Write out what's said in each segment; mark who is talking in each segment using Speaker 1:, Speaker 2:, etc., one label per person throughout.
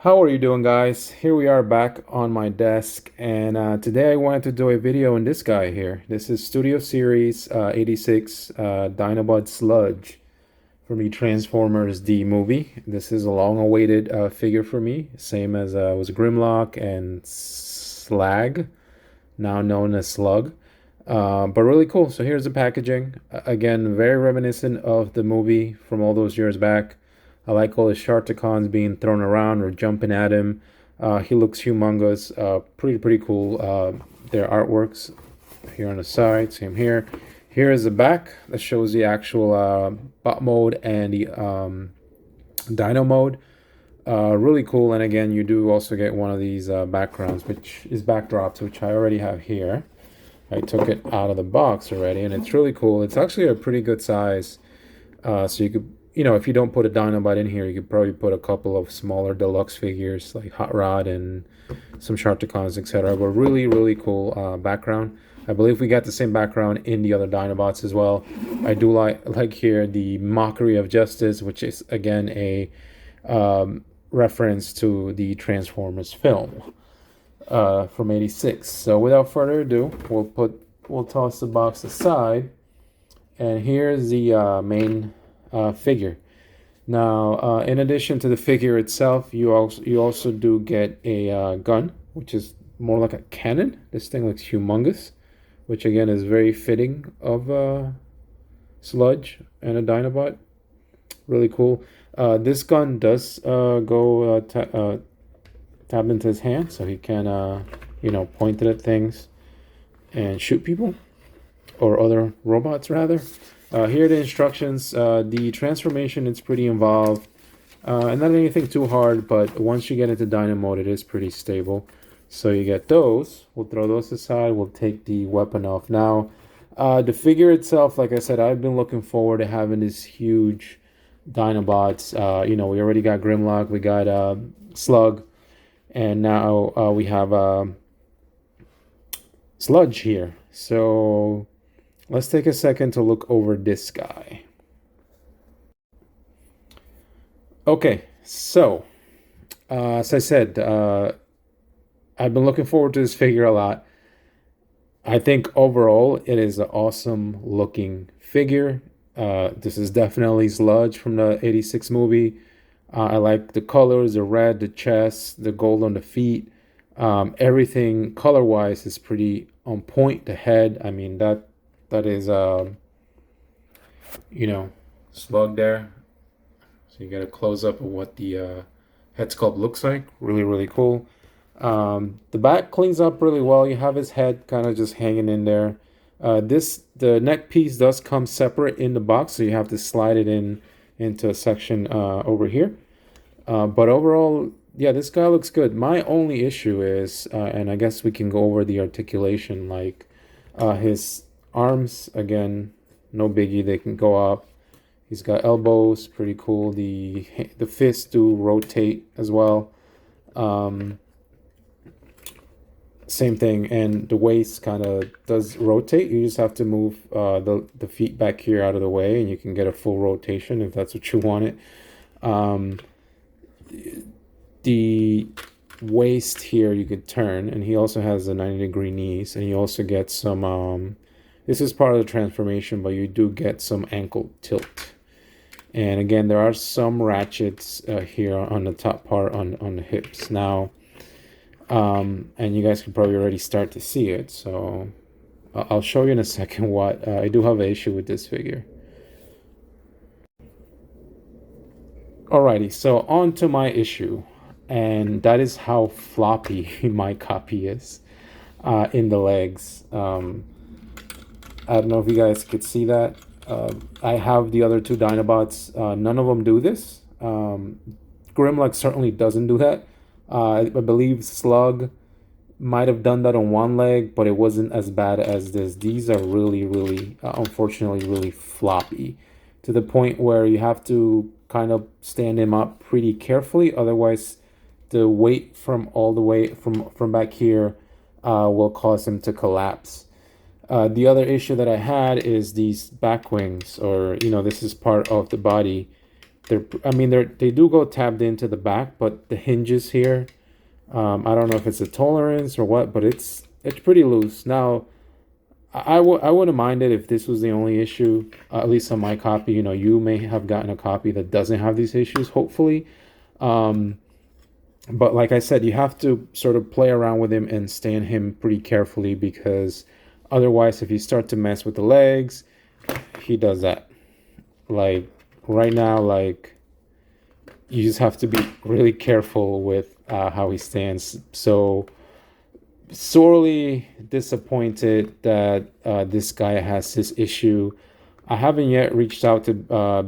Speaker 1: How are you doing, guys? Here we are back on my desk, and today I wanted to do a video on this guy here. This is Studio Series 86 Dinobot Sludge from the Transformers D movie. This is a long-awaited figure for me, same as was Grimlock and Slag, now known as Slug. But really cool. So here's the packaging. Again, very reminiscent of the movie from all those years back. I like all the Sharkticons being thrown around or jumping at him. He looks humongous. Pretty cool. Their artworks here on the side. Same here. Here is the back that shows the actual bot mode and the Dyno Mode. Really cool. And again, you do also get one of these backgrounds, which is backdrops, which I already have here. I took it out of the box already, and it's really cool. It's actually a pretty good size. So you could, if you don't put a Dinobot in here, you could probably put a couple of smaller deluxe figures like Hot Rod and some Sharkticons, etc. But really cool background. I believe we got the same background in the other Dinobots as well. I do like here the Mockery of Justice, which is again a reference to the Transformers film from '86. So without further ado, we'll toss the box aside, and here's the main figure. Now, in addition to the figure itself, you also do get a gun, which is more like a cannon. This thing looks humongous, which again is very fitting of Sludge and a Dinobot. Really cool. This gun does go tab into his hand, so he can point it at things and shoot people or other robots rather. Here are the instructions. The transformation is pretty involved, and not anything too hard, but once you get into Dyno Mode, it is pretty stable. So you get those. We'll throw those aside. We'll take the weapon off. Now, the figure itself, like I said, I've been looking forward to having this huge Dinobots. We already got Grimlock, we got Slug, and now we have Sludge here. So let's take a second to look over this guy. Okay, so as I said, I've been looking forward to this figure a lot. I think overall it is an awesome looking figure. This is definitely Sludge from the '86 movie. I like the colors, the red, the chest, the gold on the feet. Everything color-wise is pretty on point. The head, I mean, that is, Slug there. So you get a close-up of what the head sculpt looks like. Really cool. The back cleans up really well. You have his head kind of just hanging in there. The neck piece does come separate in the box, so you have to slide it into a section over here. But overall, yeah, this guy looks good. My only issue is, and I guess we can go over the articulation, like his arms, again, no biggie, they can go up. He's got elbows, pretty cool. The fists do rotate as well. Same thing, and the waist kind of does rotate. You just have to move the feet back here out of the way, and you can get a full rotation if that's what you wanted. The waist here you could turn, and he also has the 90-degree knees, and you also get some this is part of the transformation, but you do get some ankle tilt. And again, there are some ratchets here on the top part on the hips. Now, and you guys can probably already start to see it, so I'll show you in a second what I do have an issue with this figure. Alrighty, so on to my issue, and that is how floppy my copy is in the legs. I don't know if you guys could see that. I have the other two Dinobots. None of them do this. Grimlock certainly doesn't do that. I believe Slug might have done that on one leg, but it wasn't as bad as this. These are really, unfortunately, really floppy, to the point where you have to kind of stand him up pretty carefully. Otherwise, the weight from all the way from back here will cause him to collapse. The other issue that I had is these back wings, or this is part of the body. I mean, they do go tabbed into the back, but the hinges here, I don't know if it's a tolerance or what, but it's pretty loose. Now, I wouldn't mind it if this was the only issue, at least on my copy. You know, you may have gotten a copy that doesn't have these issues, hopefully. Um, but like I said, you have to sort of play around with him and stand him pretty carefully, because otherwise, if you start to mess with the legs, he does that. Like right now, like you just have to be really careful with how he stands. So sorely disappointed that this guy has this issue. I haven't yet reached out to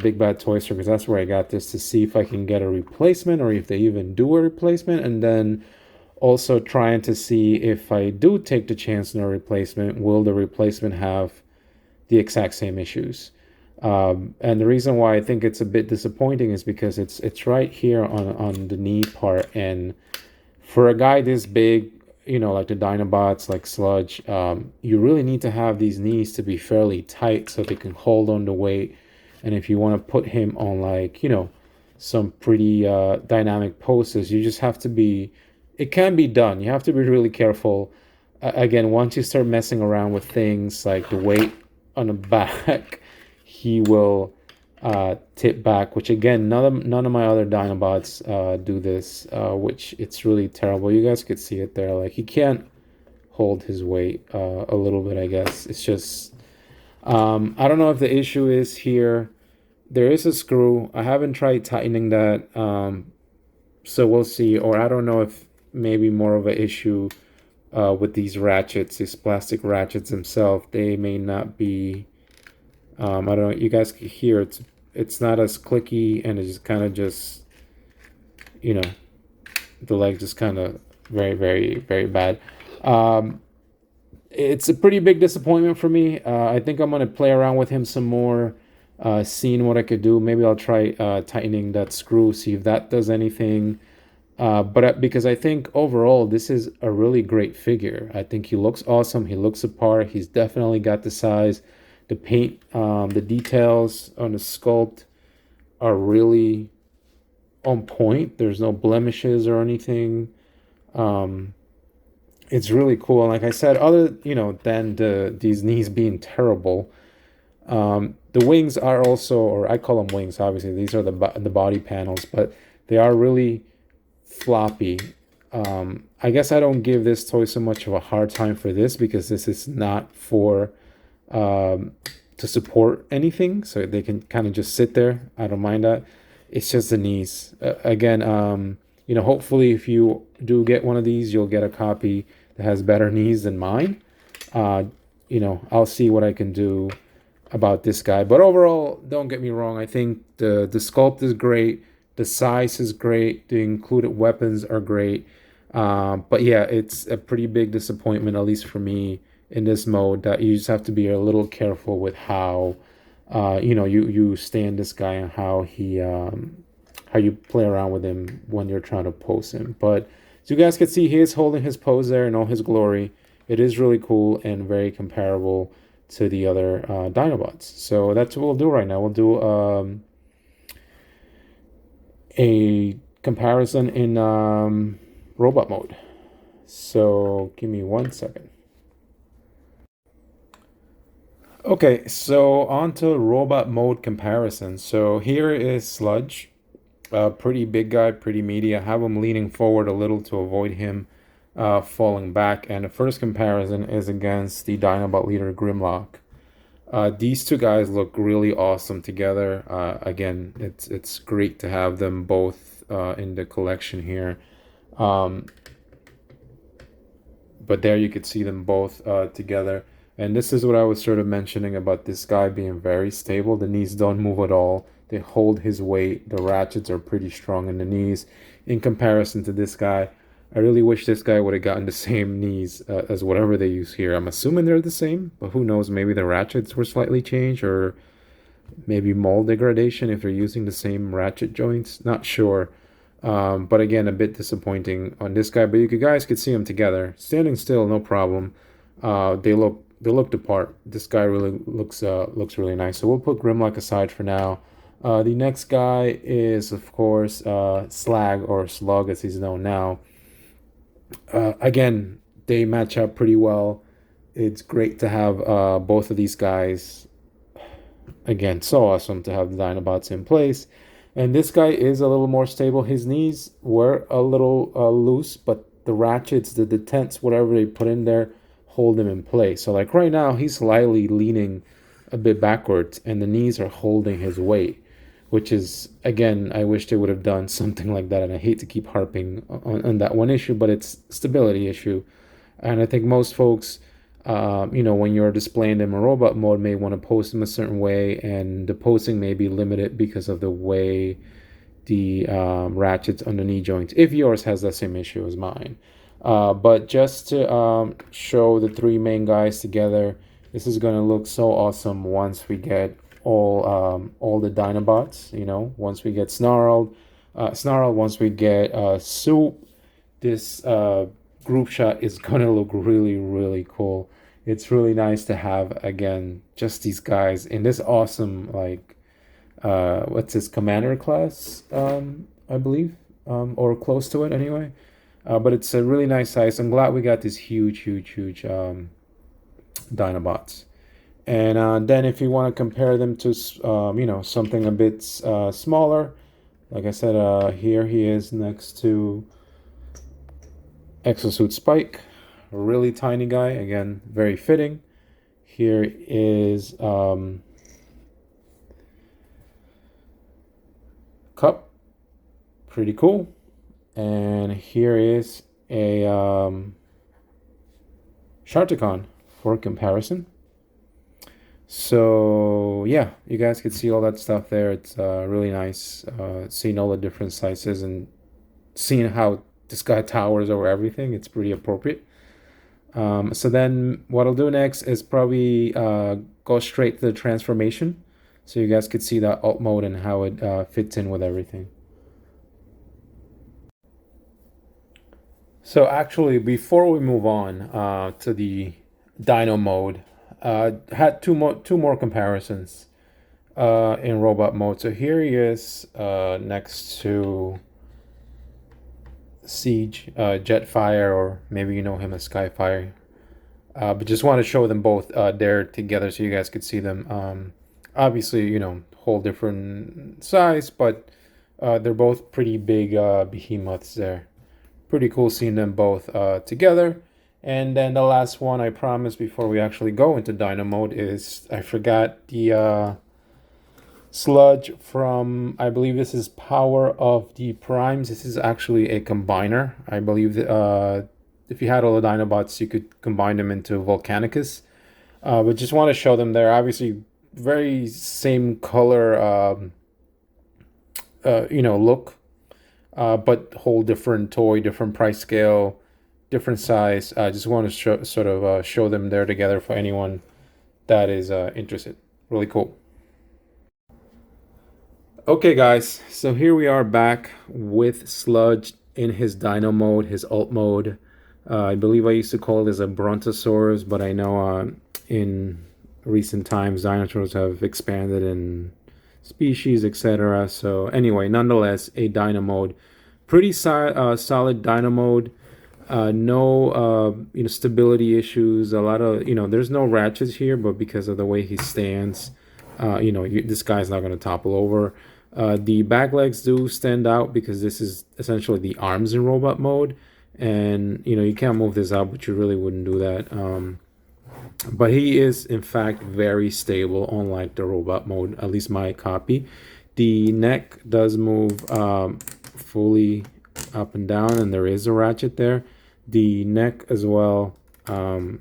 Speaker 1: Big Bad Toy Store, because that's where I got this, to see if I can get a replacement or if they even do a replacement. And then also trying to see if I do take the chance on a replacement, will the replacement have the exact same issues? And the reason why I think it's a bit disappointing is because it's right here on the knee part, and for a guy this big, you know, like the Dinobots, like Sludge, you really need to have these knees to be fairly tight so they can hold on the weight. And if you want to put him on, like, you know, some pretty dynamic poses, you just have to be, it can be done. You have to be really careful. Again, once you start messing around with things like the weight on the back, he will tip back, which again, none of my other Dinobots do this, which it's really terrible. You guys could see it there. Like, he can't hold his weight a little bit, I guess. It's just, I don't know if the issue is here. There is a screw. I haven't tried tightening that, so we'll see. Or I don't know if maybe more of an issue with these ratchets, these plastic ratchets themselves. They may not be, I don't know, you guys can hear it's not as clicky, and it's just kind of just, you know, the leg just kind of very, very, very bad. It's a pretty big disappointment for me. I think I'm going to play around with him some more, seeing what I could do. Maybe I'll try tightening that screw, see if that does anything. But because I think overall this is a really great figure. I think he looks awesome. He looks apart. He's definitely got the size. The paint, the details on the sculpt are really on point. There's no blemishes or anything. It's really cool. And like I said, other, you know, than these knees being terrible, the wings are also, or I call them wings, obviously. These are the body panels, but they are really floppy. I guess I don't give this toy so much of a hard time for this, because this is not for to support anything, so they can kind of just sit there. I don't mind that. It's just the knees. Again, you know, hopefully if you do get one of these, you'll get a copy that has better knees than mine. You know, I'll see what I can do about this guy. But overall, don't get me wrong, I think the sculpt is great, the size is great, the included weapons are great. But yeah, it's a pretty big disappointment, at least for me, in this mode, that you just have to be a little careful with how you know, you stand this guy, and how you play around with him when you're trying to pose him. But as you guys can see, he is holding his pose there in all his glory. It is really cool and very comparable to the other Dinobots. So that's what we'll do right now. We'll do a comparison in robot mode. So give me 1 second. Okay, so on to robot mode comparison. So here is Sludge, a pretty big guy, pretty meaty. I have him leaning forward a little to avoid him falling back. And the first comparison is against the Dinobot leader Grimlock. These two guys look really awesome together. Again, it's great to have them both in the collection here. But there you could see them both together. And this is what I was sort of mentioning about this guy being very stable. The knees don't move at all. They hold his weight. The ratchets are pretty strong in the knees in comparison to this guy. I really wish this guy would have gotten the same knees as whatever they use here. I'm assuming they're the same, but who knows? Maybe the ratchets were slightly changed, or maybe mold degradation if they're using the same ratchet joints. Not sure. But again, a bit disappointing on this guy. But you guys could see them together. Standing still, no problem. They look the part. This guy really looks really nice. So we'll put Grimlock aside for now. The next guy is, of course, Slag, or Slug as he's known now. Again, they match up pretty well. It's great to have both of these guys. Again, so awesome to have the Dinobots in place. And this guy is a little more stable. His knees were a little loose, but the ratchets, the detents, whatever they put in there, hold him in place. So like right now, he's slightly leaning a bit backwards, and the knees are holding his weight, which is, again, I wish they would have done something like that. And I hate to keep harping on that one issue, but it's stability issue. And I think most folks, when you're displaying them in robot mode, may want to post them a certain way, and the posting may be limited because of the way the ratchets on the knee joints, if yours has the same issue as mine. But just to show the three main guys together, this is going to look so awesome once we get all the Dinobots. Once we get Snarl, once we get Swoop, this group shot is gonna look really, really cool. It's really nice to have, again, just these guys in this awesome, like, what's his commander class, I believe, or close to it anyway. But it's a really nice size. I'm glad we got these huge, huge, huge Dinobots. And then if you want to compare them to, something a bit smaller, like I said, here he is next to Exosuit Spike, a really tiny guy, again, very fitting. Here is Cup, pretty cool. And here is a Sharticon for comparison. So yeah, you guys can see all that stuff there. It's really nice seeing all the different sizes and seeing how this guy towers over everything. It's pretty appropriate. So then what I'll do next is probably go straight to the transformation, so you guys could see that alt mode and how it fits in with everything. So actually, before we move on to the Dyno mode, had two more comparisons in robot mode. So here he is next to Siege, Jetfire, or maybe you know him as Skyfire. But just want to show them both there together so you guys could see them. Obviously, whole different size, but they're both pretty big behemoths there. Pretty cool seeing them both together. And then the last one I promised before we actually go into Dyno mode is, I forgot the Sludge from, I believe this is Power of the Primes. This is actually a combiner. I believe that if you had all the Dinobots, you could combine them into Volcanicus. But just want to show them there. Obviously, very same color, look. But whole different toy, different price scale, different size. I just want to show them there together for anyone that is interested. Really cool. Okay, guys, so here we are back with Sludge in his Dyno mode, his alt mode. I believe I used to call this a Brontosaurus, but I know in recent times dinosaurs have expanded in species, etc. So anyway, nonetheless, a Dyno mode. Pretty solid Dyno mode. No stability issues. A lot of there's no ratchets here, but because of the way he stands, this guy's not going to topple over. The back legs do stand out because this is essentially the arms in robot mode, and you can't move this out, but you really wouldn't do that. But he is in fact very stable, unlike the robot mode, at least my copy. The neck does move fully up and down, and there is a ratchet there. The neck as well, you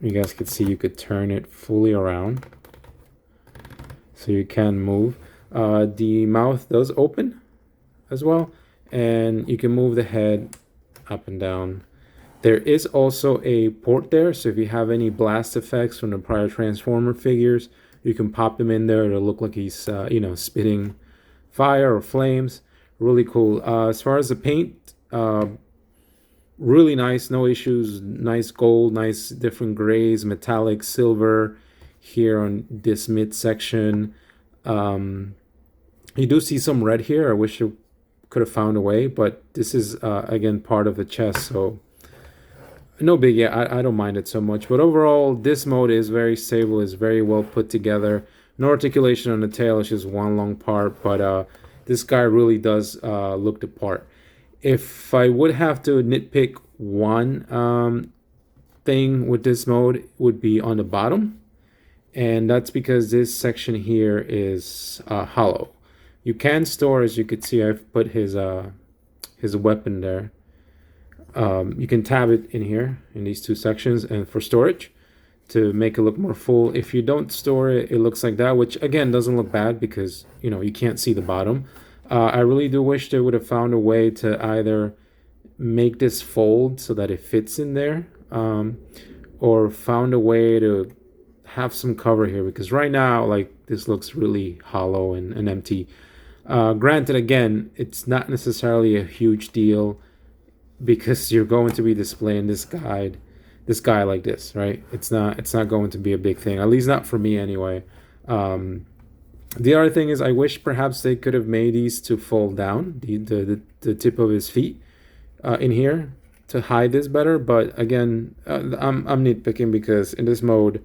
Speaker 1: guys could see, you could turn it fully around, so you can move. The mouth does open as well, and you can move the head up and down. There is also a port there, so if you have any blast effects from the prior Transformer figures, you can pop them in there. It'll look like he's spitting fire or flames. Really cool. As far as the paint, really nice, no issues. Nice gold, nice different grays, metallic, silver here on this midsection. You do see some red here. I wish I could have found a way, but this is again part of the chest, so no biggie. I don't mind it so much. But overall, this mode is very stable, is very well put together. No articulation on the tail, it's just one long part, but this guy really does look the part. If I would have to nitpick one thing with this mode, it would be on the bottom, and that's because this section here is hollow. You can store, as you could see, I've put his weapon there. You can tab it in here in these two sections and for storage to make it look more full. If you don't store it, it looks like that, which again doesn't look bad because you can't see the bottom. I really do wish they would have found a way to either make this fold so that it fits in there, or found a way to have some cover here, because right now like this looks really hollow and empty. Granted, again, it's not necessarily a huge deal because you're going to be displaying this guy like this, right? It's not going to be a big thing, at least not for me anyway. The other thing is I wish perhaps they could have made these to fold down, the tip of his feet in here to hide this better. But again, I'm nitpicking because in this mode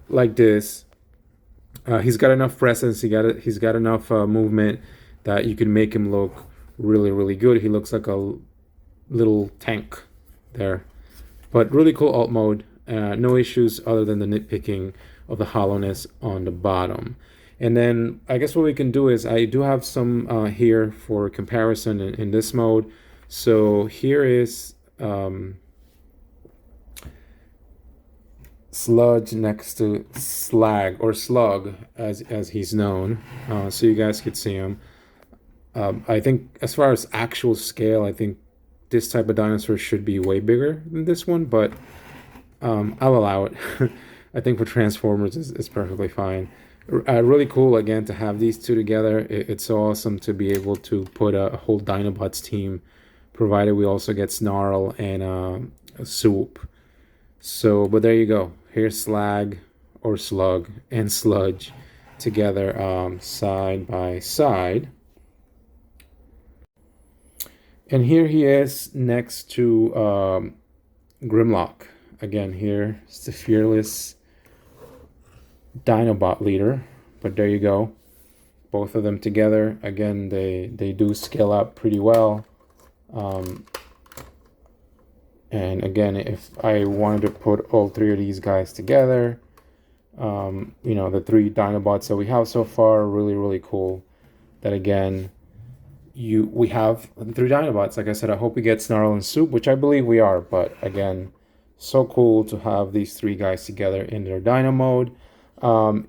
Speaker 1: like this, he's got enough presence, he's got enough movement that you can make him look really, really good. He looks like a little tank there. But really cool alt mode. No issues other than the nitpicking of the hollowness on the bottom. And then I guess what we can do is I do have some here for comparison in this mode. So here is Sludge next to Slag, or Slug as he's known, so you guys could see him. I think as far as actual scale, I think this type of dinosaur should be way bigger than this one, but I'll allow it. I think for Transformers it's perfectly fine. Really cool again to have these two together. It's so awesome to be able to put a whole Dinobots team, provided we also get Snarl and a Swoop. So, but there you go. Here's Slag or Slug and Sludge together side by side. And here he is next to Grimlock. Again, here it's the fearless Dinobot leader. But there you go. Both of them together. Again, they do scale up pretty well. And again, if I wanted to put all three of these guys together, the three Dinobots that we have so far are really, really cool. That again, we have three Dinobots. Like I said, I hope we get Snarl and Soup, which I believe we are. But again, so cool to have these three guys together in their Dyno Mode.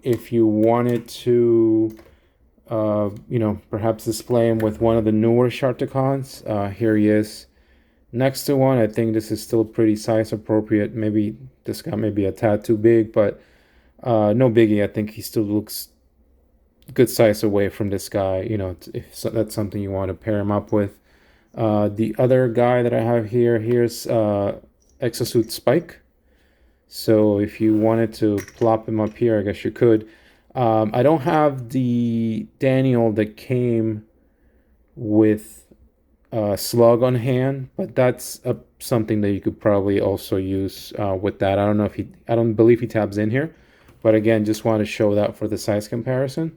Speaker 1: If you wanted to, perhaps display him with one of the newer Sharkticons, here he is. Next to one, I think this is still pretty size appropriate. Maybe this guy may be a tad too big, but no biggie. I think he still looks good size away from this guy. If that's something you want to pair him up with. The other guy that I have here's Exosuit Spike. So if you wanted to plop him up here, I guess you could. I don't have the Daniel that came with Slug on hand, but that's something that you could probably also use with that. I don't believe he tabs in here, but again, just want to show that for the size comparison.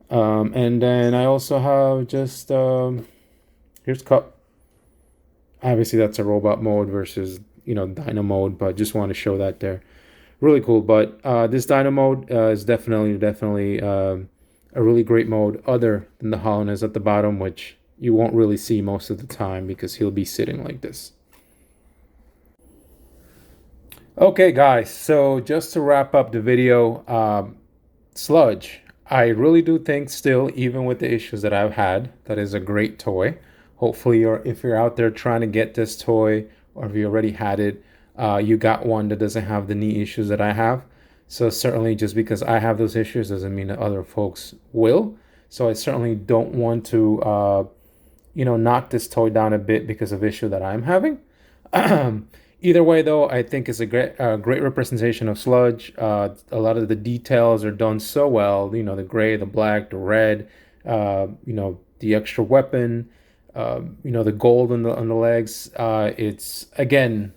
Speaker 1: And then I also have just here's Cup. Obviously that's a robot mode versus Dyno mode, but just want to show that there. Really cool. But this Dyno mode is definitely a really great mode, other than the hollowness at the bottom, which you won't really see most of the time because he'll be sitting like this. Okay guys, so just to wrap up the video, Sludge, I really do think still, even with the issues that I've had, that is a great toy. Hopefully if you're out there trying to get this toy, or if you already had it, you got one that doesn't have the knee issues that I have. So certainly just because I have those issues doesn't mean that other folks will. So I certainly don't want to knock this toy down a bit because of issue that I'm having. Either way, though, I think it's a great representation of Sludge. A lot of the details are done so well. The gray, the black, the red, You know, the extra weapon, you know, the gold on the legs. It's again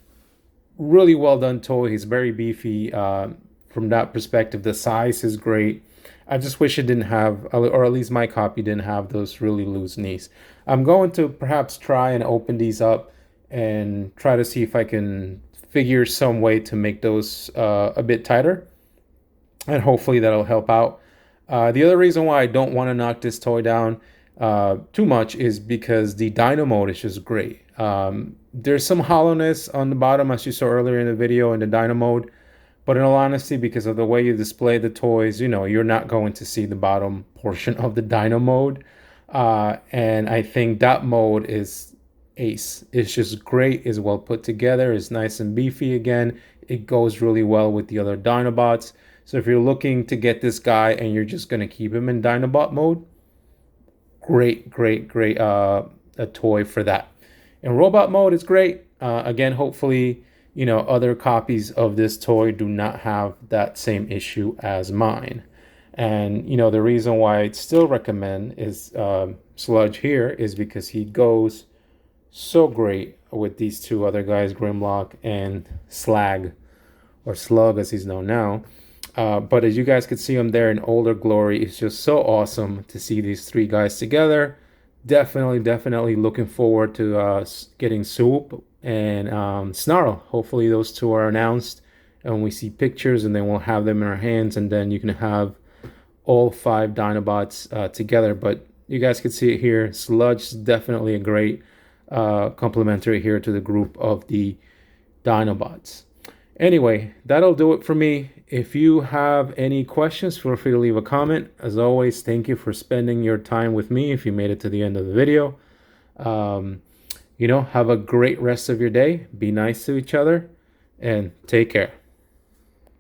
Speaker 1: really well done toy. He's very beefy. From that perspective, the size is great. I just wish it didn't have, or at least my copy didn't have those really loose knees. I'm going to perhaps try and open these up and try to see if I can figure some way to make those a bit tighter, and hopefully that'll help out. The other reason why I don't want to knock this toy down too much is because the Dyno Mode is just great. There's some hollowness on the bottom, as you saw earlier in the video, in the Dyno Mode. But in all honesty, because of the way you display the toys, you know, you're not going to see the bottom portion of the Dyno Mode. And I think that mode is ace. It's just great. It's well put together. It's nice and beefy again. It goes really well with the other Dinobots. So if you're looking to get this guy and you're just going to keep him in Dinobot mode, great a toy for that. In robot mode, it's great. Again, hopefully, you know, other copies of this toy do not have that same issue as mine. And, you know, the reason why I'd still recommend is Sludge here is because he goes so great with these two other guys, Grimlock and Slag, or Slug as he's known now. But as you guys could see him there in older glory, it's just so awesome to see these three guys together. Definitely looking forward to getting Swoop and Snarl. Hopefully those two are announced and we see pictures, and then we'll have them in our hands, and then you can have all 5 Dinobots together. But you guys can see it here. Sludge is definitely a great complementary here to the group of the Dinobots. Anyway, that'll do it for me. If you have any questions, feel free to leave a comment. As always, thank you for spending your time with me if you made it to the end of the video. You know, have a great rest of your day. Be nice to each other and take care.